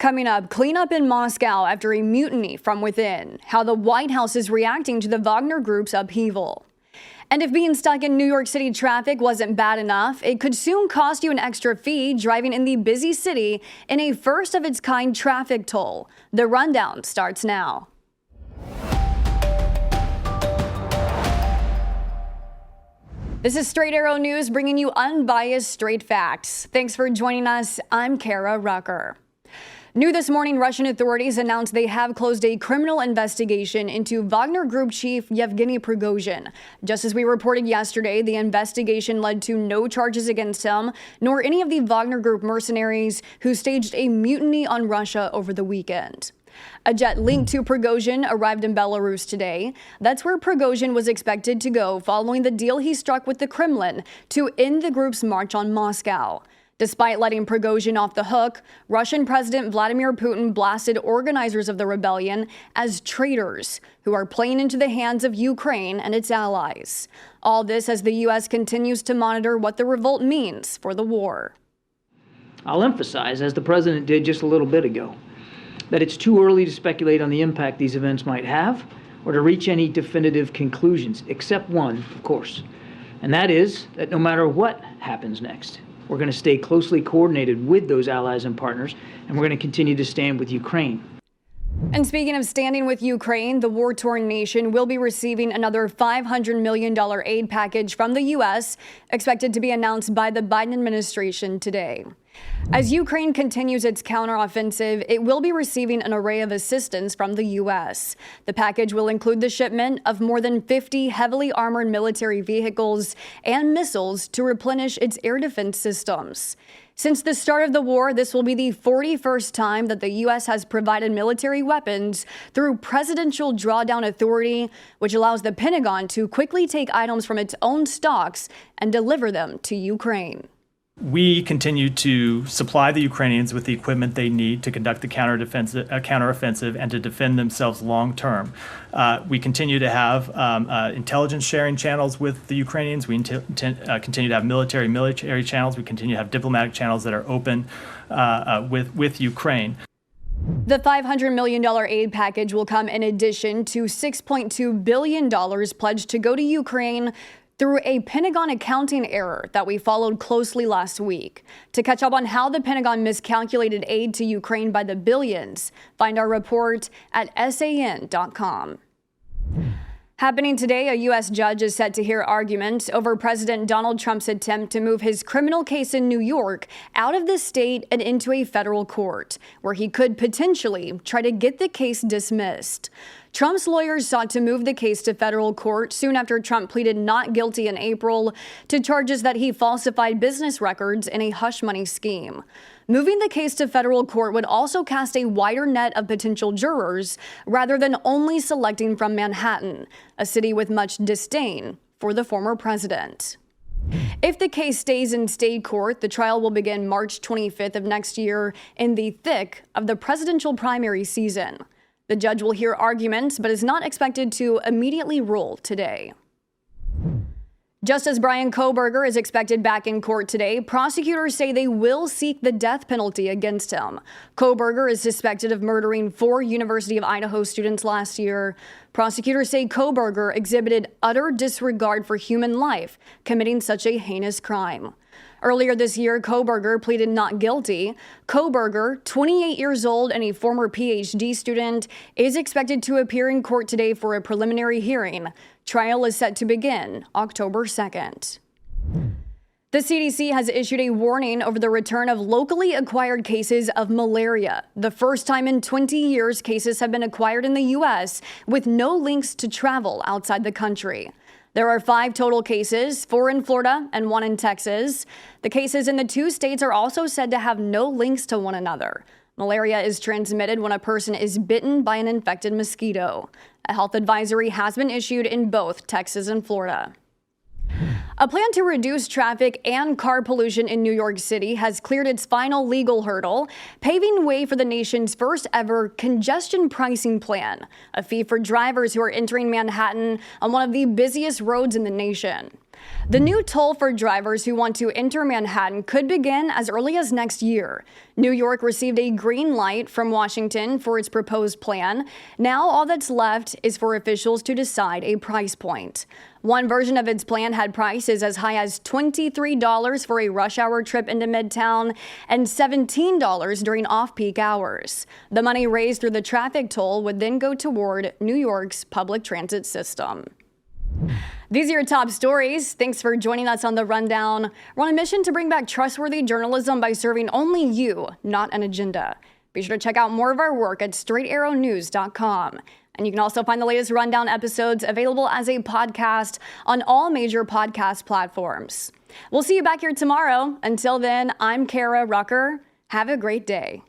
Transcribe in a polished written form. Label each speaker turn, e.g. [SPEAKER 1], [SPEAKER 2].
[SPEAKER 1] Coming up, cleanup in Moscow after a mutiny from within, how the White House is reacting to the Wagner Group's upheaval. And if being stuck in New York City traffic wasn't bad enough, it could soon cost you an extra fee driving in the busy city in a first-of-its-kind traffic toll. The rundown starts now. This is Straight Arrow News, bringing you unbiased, straight facts. Thanks for joining us. I'm Kara Rucker. New this morning, Russian authorities announced they have closed a criminal investigation into Wagner Group chief Yevgeny Prigozhin. Just as we reported yesterday, the investigation led to no charges against him, nor any of the Wagner Group mercenaries who staged a mutiny on Russia over the weekend. A jet linked to Prigozhin arrived in Belarus today. That's where Prigozhin was expected to go following the deal he struck with the Kremlin to end the group's march on Moscow. Despite letting Prigozhin off the hook, Russian President Vladimir Putin blasted organizers of the rebellion as traitors who are playing into the hands of Ukraine and its allies. All this as the U.S. continues to monitor what the revolt means for the war.
[SPEAKER 2] I'll emphasize, as the president did just a little bit ago, that it's too early to speculate on the impact these events might have or to reach any definitive conclusions, except one, of course, and that is that no matter what happens next, we're going to stay closely coordinated with those allies and partners, and we're going to continue to stand with Ukraine.
[SPEAKER 1] And speaking of standing with Ukraine, the war-torn nation will be receiving another $500 million aid package from the U.S., expected to be announced by the Biden administration today. As Ukraine continues its counteroffensive, it will be receiving an array of assistance from the U.S. The package will include the shipment of more than 50 heavily armored military vehicles and missiles to replenish its air defense systems. Since the start of the war, this will be the 41st time that the U.S. has provided military weapons through Presidential Drawdown Authority, which allows the Pentagon to quickly take items from its own stocks and deliver them to Ukraine.
[SPEAKER 3] We continue to supply the Ukrainians with the equipment they need to conduct the counteroffensive and to defend themselves long term. We continue to have intelligence sharing channels with the Ukrainians. We continue to have military channels. We continue to have diplomatic channels that are open with Ukraine.
[SPEAKER 1] The $500 million aid package will come in addition to $6.2 billion pledged to go to Ukraine through a Pentagon accounting error that we followed closely last week. To catch up on how the Pentagon miscalculated aid to Ukraine by the billions, find our report at san.com. Happening today, a U.S. judge is set to hear arguments over President Donald Trump's attempt to move his criminal case in New York out of the state and into a federal court, where he could potentially try to get the case dismissed. Trump's lawyers sought to move the case to federal court soon after Trump pleaded not guilty in April to charges that he falsified business records in a hush money scheme. Moving the case to federal court would also cast a wider net of potential jurors rather than only selecting from Manhattan, a city with much disdain for the former president. If the case stays in state court, the trial will begin March 25th of next year in the thick of the presidential primary season. The judge will hear arguments, but is not expected to immediately rule today. Justice Brian Kohberger is expected back in court today. Prosecutors say they will seek the death penalty against him. Kohberger is suspected of murdering 4 University of Idaho students last year. Prosecutors say Kohberger exhibited utter disregard for human life, committing such a heinous crime. Earlier this year, Kohberger pleaded not guilty. Kohberger, 28 years old and a former PhD student, is expected to appear in court today for a preliminary hearing. Trial is set to begin October 2nd. The CDC has issued a warning over the return of locally acquired cases of malaria. The first time in 20 years cases have been acquired in the U.S. with no links to travel outside the country. There are 5 total cases, 4 in Florida and 1 in Texas. The cases in the 2 states are also said to have no links to one another. Malaria is transmitted when a person is bitten by an infected mosquito. A health advisory has been issued in both Texas and Florida. A plan to reduce traffic and car pollution in New York City has cleared its final legal hurdle, paving way for the nation's first ever congestion pricing plan, a fee for drivers who are entering Manhattan on one of the busiest roads in the nation. The new toll for drivers who want to enter Manhattan could begin as early as next year. New York received a green light from Washington for its proposed plan. Now all that's left is for officials to decide a price point. One version of its plan had prices as high as $23 for a rush hour trip into Midtown and $17 during off-peak hours. The money raised through the traffic toll would then go toward New York's public transit system. These are your top stories. Thanks for joining us on The Rundown. We're on a mission to bring back trustworthy journalism by serving only you, not an agenda. Be sure to check out more of our work at straightarrownews.com. And you can also find the latest Rundown episodes available as a podcast on all major podcast platforms. We'll see you back here tomorrow. Until then, I'm Kara Rucker. Have a great day.